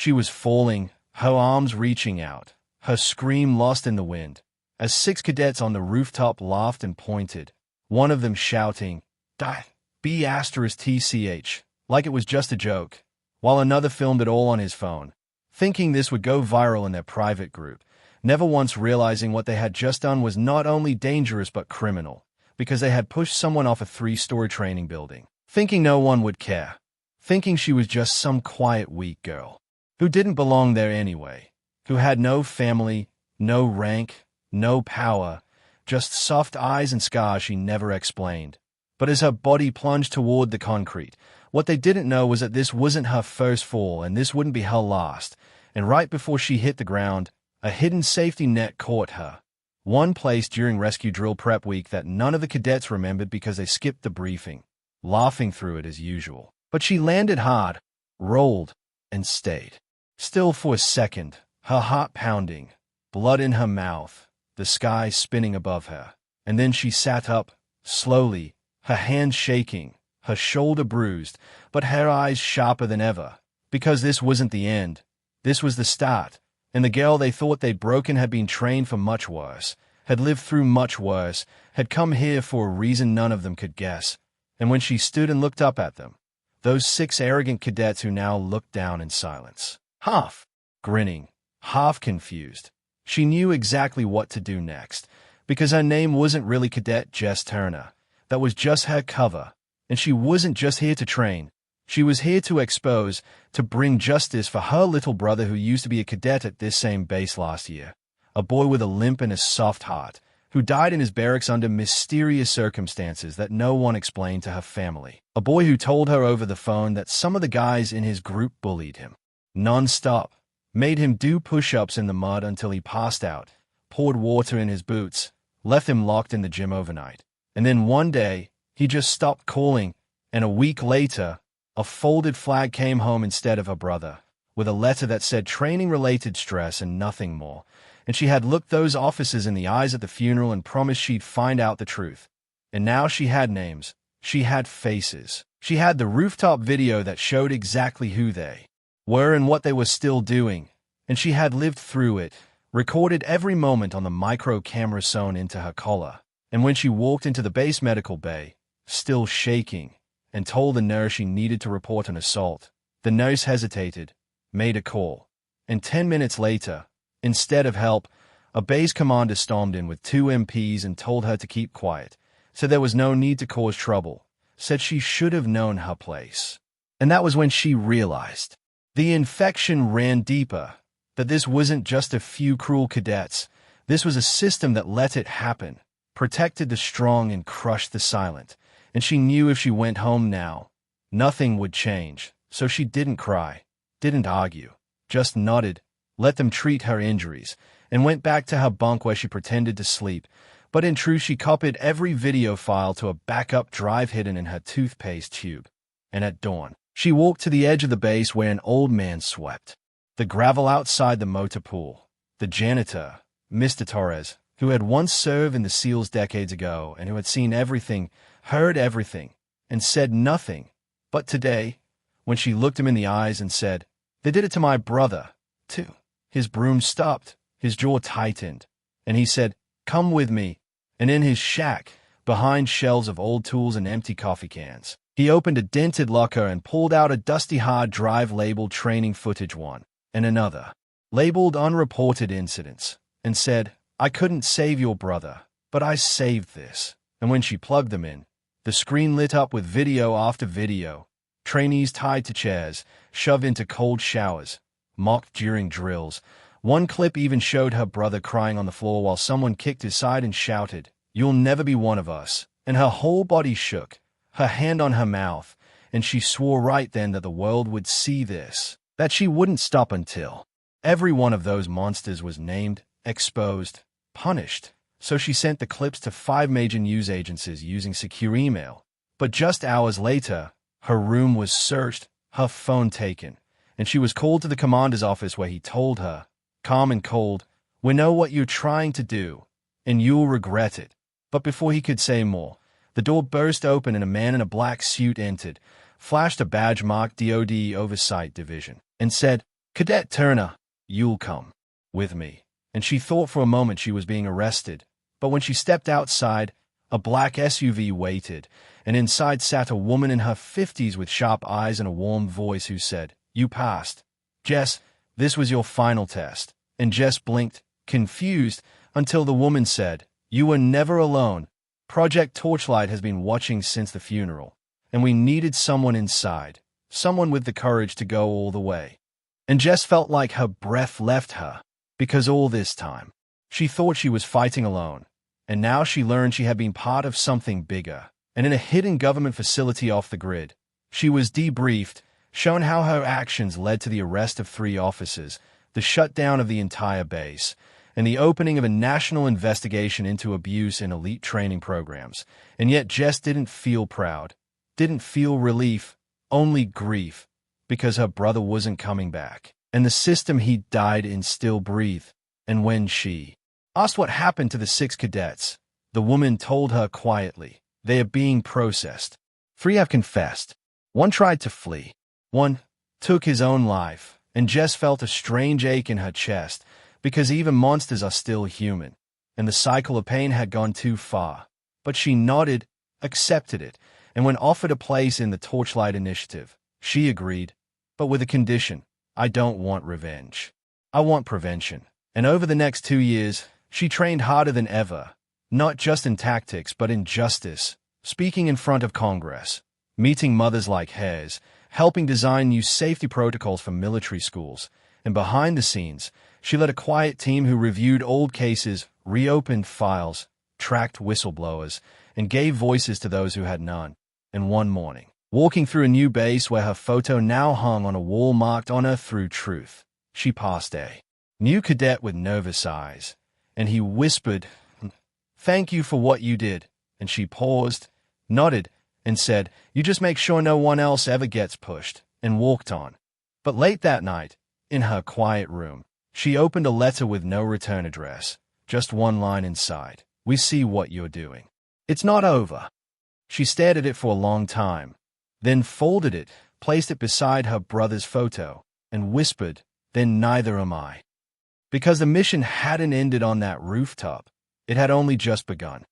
She was falling, her arms reaching out, her scream lost in the wind, as 6 cadets on the rooftop laughed and pointed, one of them shouting, "Die, B*TCH," like it was just a joke, while another filmed it all on his phone, thinking this would go viral in their private group, never once realizing what they had just done was not only dangerous but criminal, because they had pushed someone off a 3-story training building, thinking no one would care, thinking she was just some quiet, weak girl, who didn't belong there anyway, who had no family, no rank, no power, just soft eyes and scars she never explained. But as her body plunged toward the concrete, what they didn't know was that this wasn't her first fall and this wouldn't be her last, and right before she hit the ground, a hidden safety net caught her. One place during rescue drill prep week that none of the cadets remembered because they skipped the briefing, laughing through it as usual. But she landed hard, rolled, and stayed. Still for a second, her heart pounding, blood in her mouth, the sky spinning above her. And then she sat up, slowly, her hands shaking, her shoulder bruised, but her eyes sharper than ever. Because this wasn't the end. This was the start. And the girl they thought they'd broken had been trained for much worse, had lived through much worse, had come here for a reason none of them could guess. And when she stood and looked up at them, those 6 arrogant cadets who now looked down in silence, half grinning, half confused, she knew exactly what to do next, because her name wasn't really Cadet Jess Turner. That was just her cover, and she wasn't just here to train. She was here to expose, to bring justice for her little brother who used to be a cadet at this same base last year, a boy with a limp and a soft heart, who died in his barracks under mysterious circumstances that no one explained to her family, a boy who told her over the phone that some of the guys in his group bullied him, non-stop, made him do push-ups in the mud until he passed out, poured water in his boots, left him locked in the gym overnight. And then one day, he just stopped calling, and a week later, a folded flag came home instead of her brother, with a letter that said training-related stress and nothing more, and she had looked those officers in the eyes at the funeral and promised she'd find out the truth. And now she had names, she had faces, she had the rooftop video that showed exactly who they were and what they were still doing, and she had lived through it, recorded every moment on the micro camera sewn into her collar. And when she walked into the base medical bay, still shaking, and told the nurse she needed to report an assault, the nurse hesitated, made a call, and 10 minutes later, instead of help, a base commander stormed in with 2 MPs and told her to keep quiet, said there was no need to cause trouble, said she should have known her place. And that was when she realized the infection ran deeper, that this wasn't just a few cruel cadets, this was a system that let it happen, protected the strong and crushed the silent, and she knew if she went home now, nothing would change, so she didn't cry, didn't argue, just nodded, let them treat her injuries, and went back to her bunk where she pretended to sleep, but in truth she copied every video file to a backup drive hidden in her toothpaste tube. And at dawn, she walked to the edge of the base where an old man swept the gravel outside the motor pool. The janitor, Mr. Torres, who had once served in the SEALs decades ago and who had seen everything, heard everything, and said nothing. But today, when she looked him in the eyes and said, "They did it to my brother, too," his broom stopped, his jaw tightened, and he said, "Come with me." And in his shack, behind shelves of old tools and empty coffee cans, he opened a dented locker and pulled out a dusty hard drive labeled training footage 1, and another, labeled unreported incidents, and said, "I couldn't save your brother, but I saved this." And when she plugged them in, the screen lit up with video after video, trainees tied to chairs, shoved into cold showers, mocked during drills. One clip even showed her brother crying on the floor while someone kicked his side and shouted, "You'll never be one of us." And her whole body shook, her hand on her mouth, and she swore right then that the world would see this, that she wouldn't stop until every one of those monsters was named, exposed, punished. So she sent the clips to 5 major news agencies using secure email. But just hours later, her room was searched, her phone taken, and she was called to the commander's office where he told her, calm and cold, "We know what you're trying to do, and you'll regret it." But before he could say more, the door burst open and a man in a black suit entered, flashed a badge marked DOD Oversight Division, and said, Cadet Turner, you'll come with me. And she thought for a moment she was being arrested. But when she stepped outside, a black SUV waited, and inside sat a woman in her 50s with sharp eyes and a warm voice who said, "You passed. Jess, this was your final test." And Jess blinked, confused, until the woman said, "You were never alone. Project Torchlight has been watching since the funeral, and we needed someone inside, someone with the courage to go all the way." And Jess felt like her breath left her, because all this time, she thought she was fighting alone, and now she learned she had been part of something bigger. And in a hidden government facility off the grid, she was debriefed, shown how her actions led to the arrest of 3 officers, the shutdown of the entire base, and the opening of a national investigation into abuse in elite training programs. And yet Jess didn't feel proud, didn't feel relief, only grief, because her brother wasn't coming back, and the system he died in still breathed. And when she asked what happened to the 6 cadets, the woman told her quietly, "They are being processed. 3 have confessed. 1 tried to flee. 1 took his own life." And Jess felt a strange ache in her chest, because even monsters are still human, and the cycle of pain had gone too far. But she nodded, accepted it, and when offered a place in the Torchlight Initiative, she agreed, but with a condition: "I don't want revenge. I want prevention." And over the next 2 years, she trained harder than ever, not just in tactics but in justice, speaking in front of Congress, meeting mothers like hers, helping design new safety protocols for military schools, and behind the scenes, she led a quiet team who reviewed old cases, reopened files, tracked whistleblowers, and gave voices to those who had none. And one morning, walking through a new base where her photo now hung on a wall marked "Honor Through Truth," she passed a new cadet with nervous eyes, and he whispered, "Thank you for what you did." And she paused, nodded, and said, "You just make sure no one else ever gets pushed," and walked on. But late that night, in her quiet room, she opened a letter with no return address, just one line inside: "We see what you're doing. It's not over." She stared at it for a long time, then folded it, placed it beside her brother's photo, and whispered, "Then neither am I." Because the mission hadn't ended on that rooftop, it had only just begun.